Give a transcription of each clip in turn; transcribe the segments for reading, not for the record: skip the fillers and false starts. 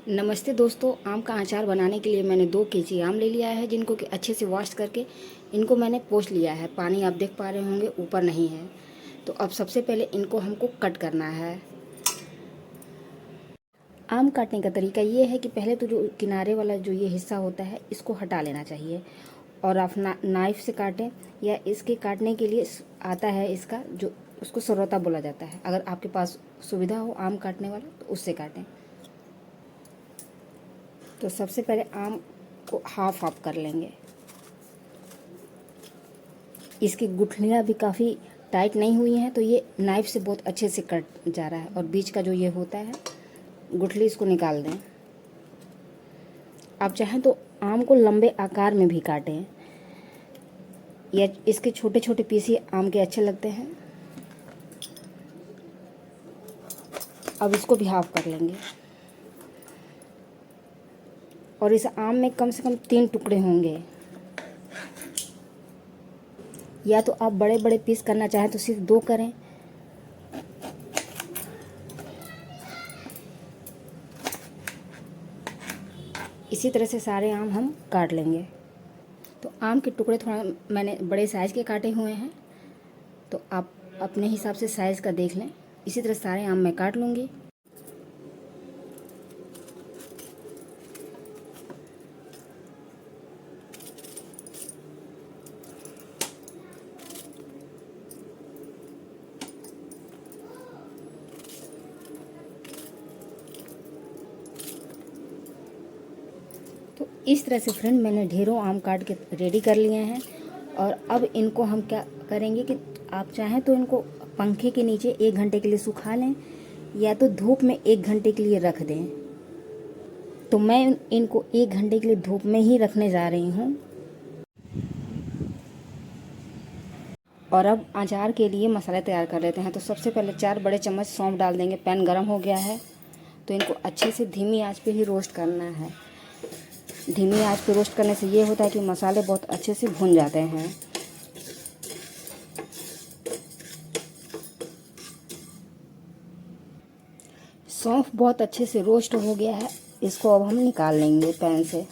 नमस्ते दोस्तों, आम का अचार बनाने के लिए मैंने 2 केजी आम ले लिया है, जिनको कि अच्छे से वॉश करके इनको मैंने पोंछ लिया है। पानी आप देख पा रहे होंगे ऊपर नहीं है। तो अब सबसे पहले इनको हमको कट करना है। आम काटने का तरीका ये है कि पहले तो जो किनारे वाला जो ये हिस्सा होता है इसको हटा लेना चाहिए और आप नाइफ से काटें, या इसके काटने के लिए आता है इसका जो उसको सरौता बोला जाता है। अगर आपके पास सुविधा हो आम काटने वाला तो उससे काटें। तो सबसे पहले आम को हाफ हाफ कर लेंगे। इसकी गुठलियाँ भी काफ़ी टाइट नहीं हुई हैं, तो ये नाइफ से बहुत अच्छे से कट जा रहा है। और बीच का जो ये होता है गुठली, इसको निकाल दें। आप चाहें तो आम को लंबे आकार में भी काटें, या इसके छोटे छोटे पीस ही आम के अच्छे लगते हैं। अब इसको भी हाफ कर लेंगे और इस आम में कम से कम 3 टुकड़े होंगे। या तो आप बड़े बड़े पीस करना चाहें तो सिर्फ 2 करें। इसी तरह से सारे आम हम काट लेंगे। तो आम के टुकड़े थोड़ा मैंने बड़े साइज़ के काटे हुए हैं, तो आप अपने हिसाब से साइज़ का देख लें। इसी तरह सारे आम मैं काट लूँगी। तो इस तरह से फ्रेंड मैंने ढेरों आम काट के रेडी कर लिए हैं। और अब इनको हम क्या करेंगे कि आप चाहें तो इनको पंखे के नीचे 1 घंटे के लिए सुखा लें, या तो धूप में 1 घंटे के लिए रख दें। तो मैं इनको 1 घंटे के लिए धूप में ही रखने जा रही हूँ। और अब अचार के लिए मसाले तैयार कर लेते हैं। तो सबसे पहले 4 बड़े चम्मच सौंफ डाल देंगे। पैन गरम हो गया है, तो इनको अच्छे से धीमी आंच पे ही रोस्ट करना है। धीमी आंच पे रोस्ट करने से ये होता है कि मसाले बहुत अच्छे से भुन जाते हैं। सौंफ बहुत अच्छे से रोस्ट हो गया है, इसको अब हम निकाल लेंगे पैन से।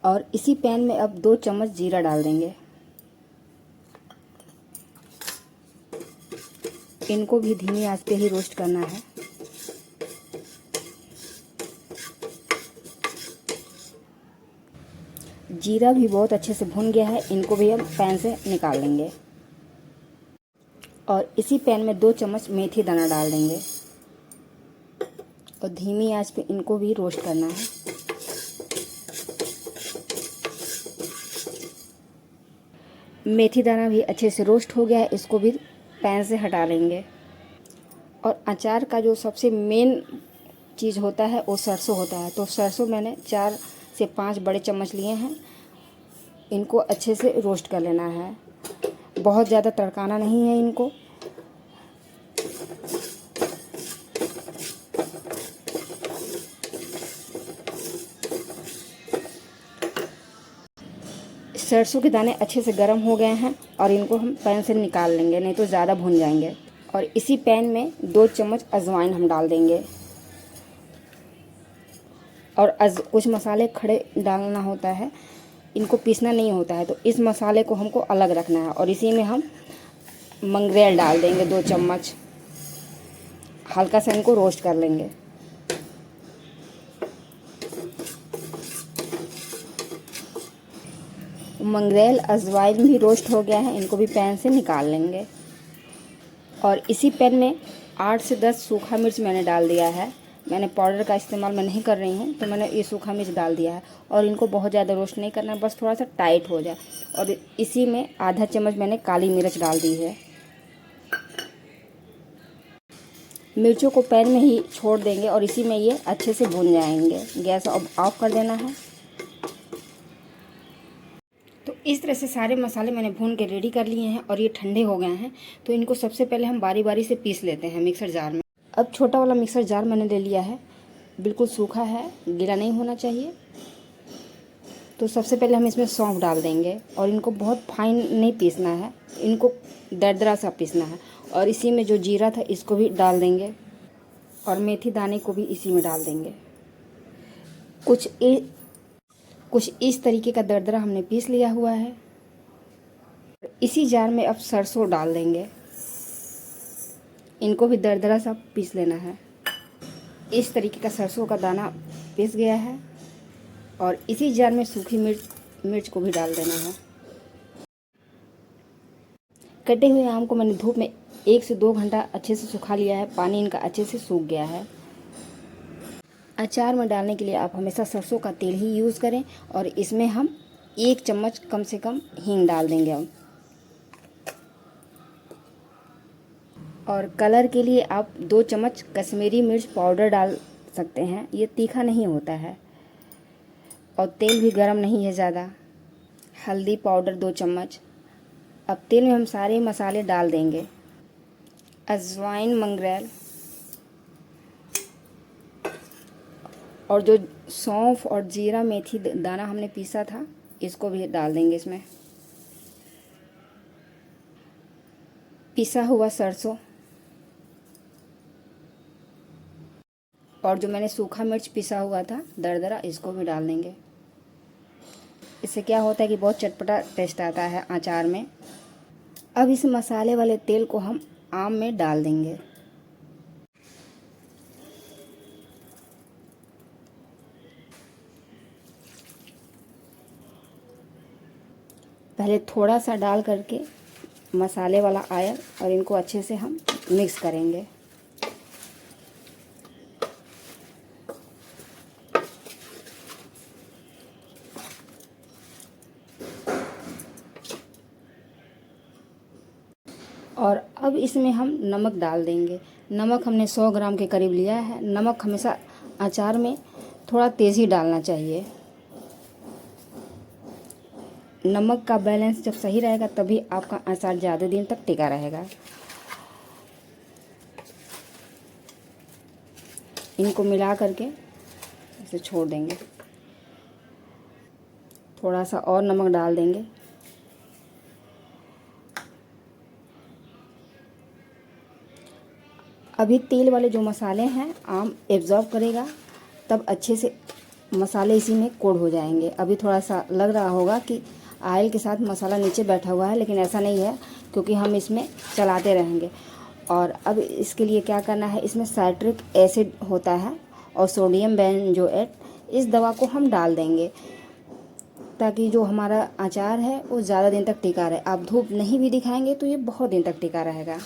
और इसी पैन में अब 2 चम्मच जीरा डाल देंगे। इनको भी धीमी आंच पे ही रोस्ट करना है। जीरा भी बहुत अच्छे से भुन गया है, इनको भी हम पैन से निकाल लेंगे। और इसी पैन में 2 चम्मच मेथी दाना डाल देंगे और धीमी आंच पे इनको भी रोस्ट करना है। मेथी दाना भी अच्छे से रोस्ट हो गया है, इसको भी पैन से हटा लेंगे। और अचार का जो सबसे मेन चीज़ होता है वो सरसों होता है। तो सरसों मैंने 4 से 5 बड़े चम्मच लिए हैं। इनको अच्छे से रोस्ट कर लेना है, बहुत ज़्यादा तड़काना नहीं है इनको। सरसों के दाने अच्छे से गर्म हो गए हैं और इनको हम पैन से निकाल लेंगे, नहीं तो ज़्यादा भुन जाएंगे। और इसी पैन में 2 चम्मच अजवाइन हम डाल देंगे। और कुछ मसाले खड़े डालना होता है, इनको पीसना नहीं होता है, तो इस मसाले को हमको अलग रखना है। और इसी में हम मंगरेल डाल देंगे 2 चम्मच। हल्का सा इनको रोस्ट कर लेंगे। मंगरेल अजवाइन भी रोस्ट हो गया है, इनको भी पैन से निकाल लेंगे। और इसी पैन में 8 से 10 सूखा मिर्च मैंने डाल दिया है। मैंने पाउडर का इस्तेमाल मैं नहीं कर रही हूँ, तो मैंने ये सूखा मिर्च डाल दिया है। और इनको बहुत ज़्यादा रोस्ट नहीं करना, बस थोड़ा सा टाइट हो जाए। और इसी में आधा चम्मच मैंने काली मिर्च डाल दी है। मिर्चों को पैन में ही छोड़ देंगे और इसी में ये अच्छे से भून जाएंगे। गैस अब ऑफ कर देना है। तो इस तरह से सारे मसाले मैंने भून के रेडी कर लिए हैं और ये ठंडे हो गए हैं। तो इनको सबसे पहले हम बारी बारी से पीस लेते हैं मिक्सर जार में। अब छोटा वाला मिक्सर जार मैंने ले लिया है, बिल्कुल सूखा है, गीला नहीं होना चाहिए। तो सबसे पहले हम इसमें सौंफ डाल देंगे और इनको बहुत फाइन नहीं पीसना है, इनको दरदरा सा पीसना है। और इसी में जो जीरा था इसको भी डाल देंगे। और मेथी दाने को भी इसी में डाल देंगे। कुछ इस तरीके का दरदरा हमने पीस लिया हुआ है। इसी जार में अब सरसों डाल देंगे, इनको भी दरदरा सा पीस लेना है। इस तरीके का सरसों का दाना पीस गया है और इसी जार में सूखी मिर्च को भी डाल देना है। कटे हुए आम को मैंने धूप में 1 से 2 घंटा अच्छे से सुखा लिया है, पानी इनका अच्छे से सूख गया है। अचार में डालने के लिए आप हमेशा सरसों का तेल ही यूज़ करें और इसमें हम 1 चम्मच कम से कम हींग डाल देंगे हम। और कलर के लिए आप 2 चम्मच कश्मीरी मिर्च पाउडर डाल सकते हैं, ये तीखा नहीं होता है और तेल भी गर्म नहीं है ज़्यादा। हल्दी पाउडर 2 चम्मच। अब तेल में हम सारे मसाले डाल देंगे। अजवाइन, मंगरेल और जो सौंफ और जीरा मेथी दाना हमने पीसा था इसको भी डाल देंगे इसमें। पिसा हुआ सरसों और जो मैंने सूखा मिर्च पिसा हुआ था दरदरा, इसको भी डाल देंगे। इससे क्या होता है कि बहुत चटपटा टेस्ट आता है अचार में। अब इस मसाले वाले तेल को हम आम में डाल देंगे। पहले थोड़ा सा डाल करके मसाले वाला आयल और इनको अच्छे से हम मिक्स करेंगे। और अब इसमें हम नमक डाल देंगे। नमक हमने 100 ग्राम के करीब लिया है। नमक हमेशा अचार में थोड़ा तेज़ ही डालना चाहिए। नमक का बैलेंस जब सही रहेगा तभी आपका अचार ज़्यादा दिन तक टिका रहेगा। इनको मिला करके इसे छोड़ देंगे। थोड़ा सा और नमक डाल देंगे। अभी तेल वाले जो मसाले हैं आम एब्जॉर्ब करेगा, तब अच्छे से मसाले इसी में कोट हो जाएंगे। अभी थोड़ा सा लग रहा होगा कि ऑयल के साथ मसाला नीचे बैठा हुआ है, लेकिन ऐसा नहीं है क्योंकि हम इसमें चलाते रहेंगे। और अब इसके लिए क्या करना है, इसमें साइट्रिक एसिड होता है और सोडियम बेंजोएट, इस दवा को हम डाल देंगे ताकि जो हमारा अचार है वो ज़्यादा दिन तक टिका रहे। आप धूप नहीं भी दिखाएंगे तो ये बहुत दिन तक टिका रहेगा।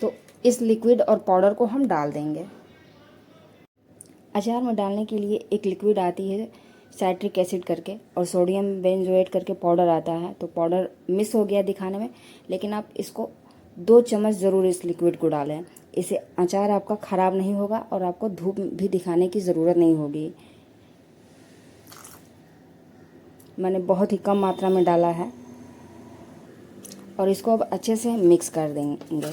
तो इस लिक्विड और पाउडर को हम डाल देंगे। अचार में डालने के लिए एक लिक्विड आती है साइट्रिक एसिड करके और सोडियम बेंजोएट करके पाउडर आता है। तो पाउडर मिस हो गया दिखाने में, लेकिन आप इसको 2 चम्मच ज़रूर इस लिक्विड को डालें। इससे अचार आपका ख़राब नहीं होगा और आपको धूप भी दिखाने की ज़रूरत नहीं होगी। मैंने बहुत ही कम मात्रा में डाला है और इसको अब अच्छे से मिक्स कर देंगे।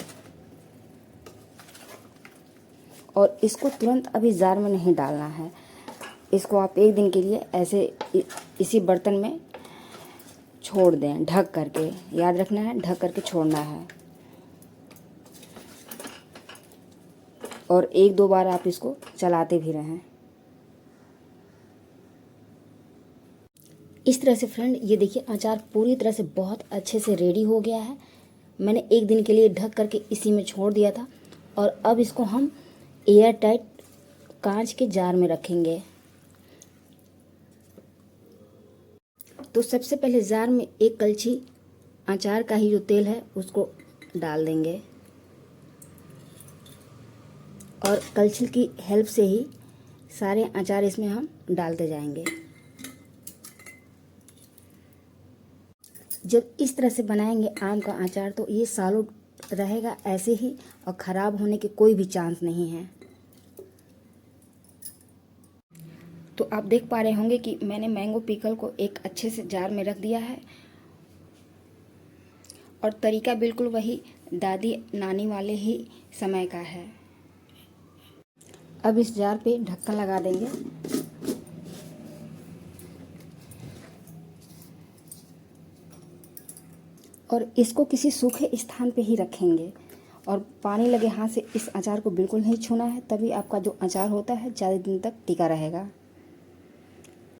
और इसको तुरंत अभी जार में नहीं डालना है। इसको आप 1 दिन के लिए ऐसे इसी बर्तन में छोड़ दें, ढक करके। याद रखना है, ढक करके छोड़ना है। और 1-2 बार आप इसको चलाते भी रहें। इस तरह से फ्रेंड, ये देखिए अचार पूरी तरह से बहुत अच्छे से रेडी हो गया है। मैंने 1 दिन के लिए ढक करके इसी में छोड़ दिया था और अब इसको हम एयर टाइट कांच के जार में रखेंगे। तो सबसे पहले जार में 1 कलछी अचार का ही जो तेल है उसको डाल देंगे और कलछी की हेल्प से ही सारे अचार इसमें हम डालते जाएंगे। जब इस तरह से बनाएंगे आम का अचार तो ये सालों रहेगा ऐसे ही और ख़राब होने के कोई भी चांस नहीं है। तो आप देख पा रहे होंगे कि मैंने मैंगो पिकल को एक अच्छे से जार में रख दिया है और तरीका बिल्कुल वही दादी नानी वाले ही समय का है। अब इस जार पे ढक्कन लगा देंगे और इसको किसी सूखे स्थान पे ही रखेंगे और पानी लगे हाथ से इस अचार को बिल्कुल नहीं छूना है, तभी आपका जो अचार होता है ज़्यादा दिन तक टिका रहेगा।